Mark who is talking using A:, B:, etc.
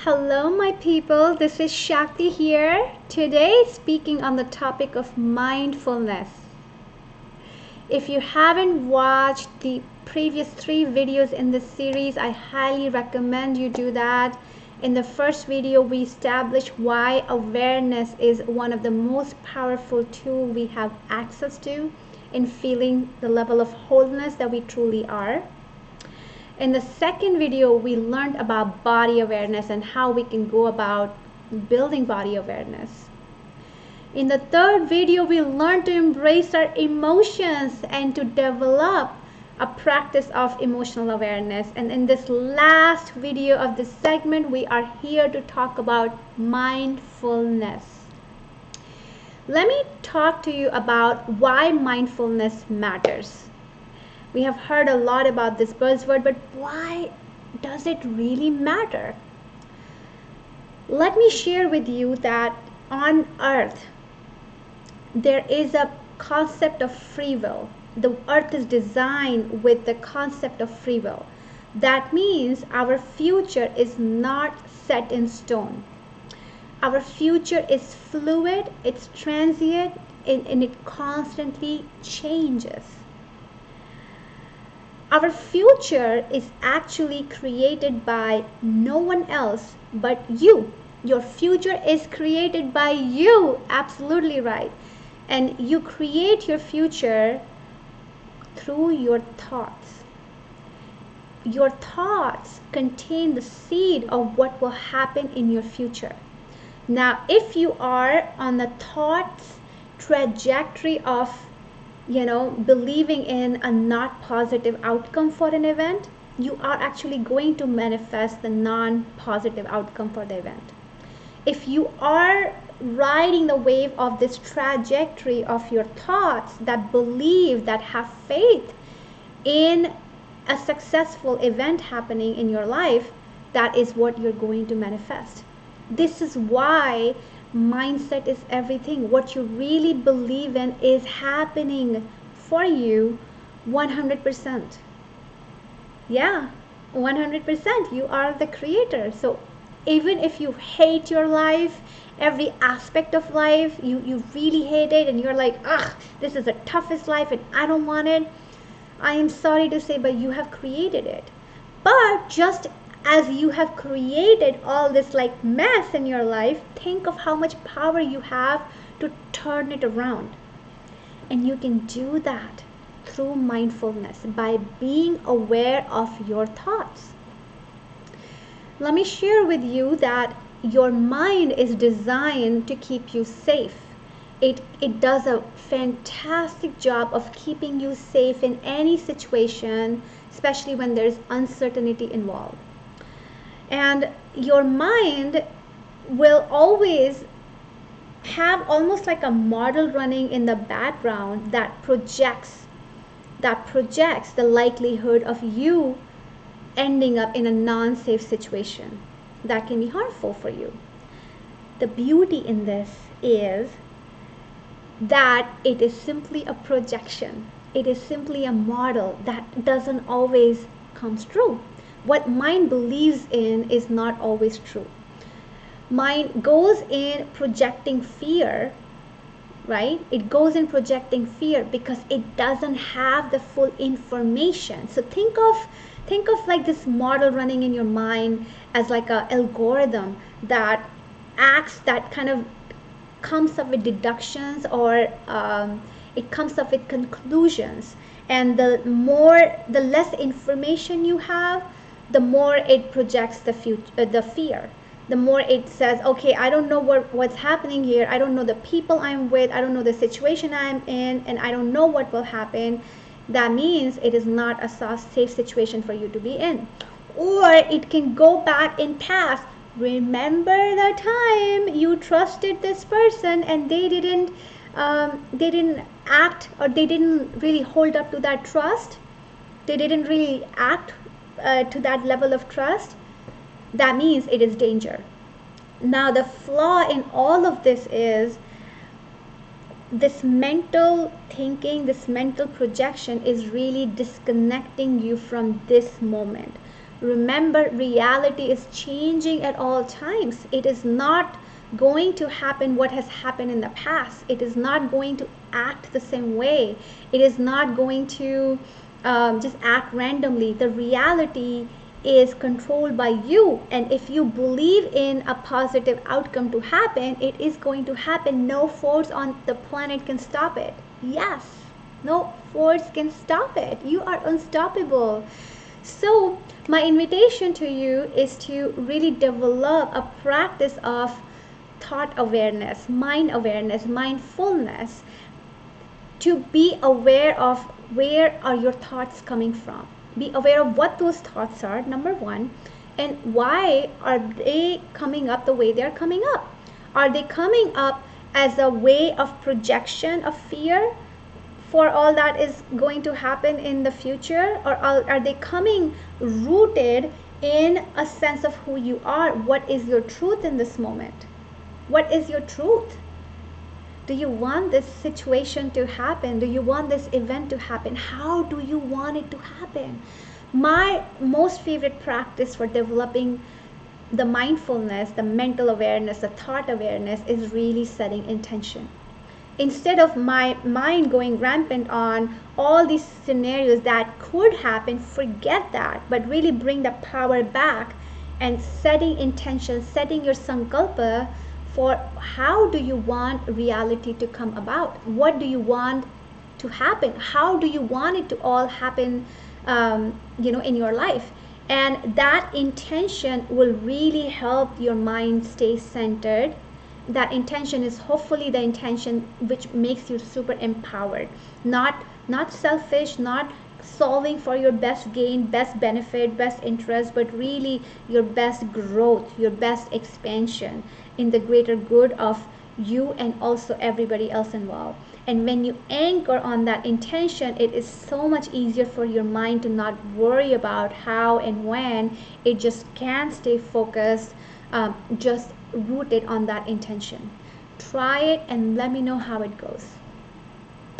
A: Hello, my people. This is Shakti here. Today, speaking on the topic of mindfulness. If you haven't watched the previous 3 videos in this series, I highly recommend you do that. In the first video, we established why awareness is one of the most powerful tools we have access to in feeling the level of wholeness that we truly are. In the second video, we learned about body awareness and how we can go about building body awareness. In the third video, we learned to embrace our emotions and to develop a practice of emotional awareness. And in this last video of this segment, we are here to talk about mindfulness. Let me talk to you about why mindfulness matters. We have heard a lot about this buzzword, but why does it really matter? Let me share with you that on earth, there is a concept of free will. The earth is designed with the concept of free will. That means our future is not set in stone. Our future is fluid, it's transient, and it constantly changes. Our future is actually created by no one else but you. Your future is created by you. Absolutely right. And you create your future through your thoughts. Your thoughts contain the seed of what will happen in your future. Now, if you are on the thoughts trajectory of believing in a not positive outcome for an event, you are actually going to manifest the non-positive outcome for the event. If you are riding the wave of this trajectory of your thoughts that believe, that have faith in a successful event happening in your life, that is what you're going to manifest. This is why mindset is everything. What you really believe in is happening for you 100%. Yeah, 100%. You are the creator. So even if you hate your life, every aspect of life, you really hate it and you're like, this is the toughest life and I don't want it. I am sorry to say, but you have created it. But just as you have created all this like mess in your life, think of how much power you have to turn it around. And you can do that through mindfulness by being aware of your thoughts. Let me share with you that your mind is designed to keep you safe. It does a fantastic job of keeping you safe in any situation, especially when there's uncertainty involved. And your mind will always have almost like a model running in the background that projects the likelihood of you ending up in a non-safe situation that can be harmful for you. The beauty in this is that it is simply a projection. It is simply a model that doesn't always come true. What mind believes in is not always true. Mind goes in projecting fear, right? It goes in projecting fear because it doesn't have the full information. So think of like this model running in your mind as like a algorithm that kind of comes up with deductions or it comes up with conclusions. And the less information you have, the more it projects the fear. The more it says, okay, I don't know what's happening here. I don't know the people I'm with. I don't know the situation I'm in, and I don't know what will happen. That means it is not a safe situation for you to be in. Or it can go back in past. Remember the time you trusted this person and they didn't act, or they didn't really hold up to that trust. They didn't really act to that level of trust. That means it is danger. Now the flaw in all of this is this mental thinking, this mental projection is really disconnecting you from this moment, Remember, reality is changing at all times. It is not going to happen what has happened in the past. It is not going to act the same way. It is not going to just act randomly. The reality is controlled by you, and if you believe in a positive outcome to happen, it is going to happen. No force on the planet can stop it. Yes, no force can stop it. You are unstoppable. So my invitation to you is to really develop a practice of thought awareness, mindfulness, to be aware of where are your thoughts coming from. Be aware of what those thoughts are, number one, and why are they coming up the way they are coming up. Are they coming up as a way of projection of fear for all that is going to happen in the future, or are they coming rooted in a sense of who you are? What is your truth in this moment? What is your truth? Do you want this situation to happen? Do you want this event to happen? How do you want it to happen? My most favorite practice for developing the mindfulness, the mental awareness, the thought awareness is really setting intention. Instead of my mind going rampant on all these scenarios that could happen, forget that, but really bring the power back and setting intention, setting your sankalpa for how do you want reality to come about? What do you want to happen? How do you want it to all happen, in your life? And that intention will really help your mind stay centered. That intention is hopefully the intention which makes you super empowered, not selfish, not solving for your best gain, best benefit, best interest, but really your best growth, your best expansion in the greater good of you and also everybody else involved. And when you anchor on that intention, it is so much easier for your mind to not worry about how and when. It just can stay focused, just rooted on that intention. Try it and let me know how it goes.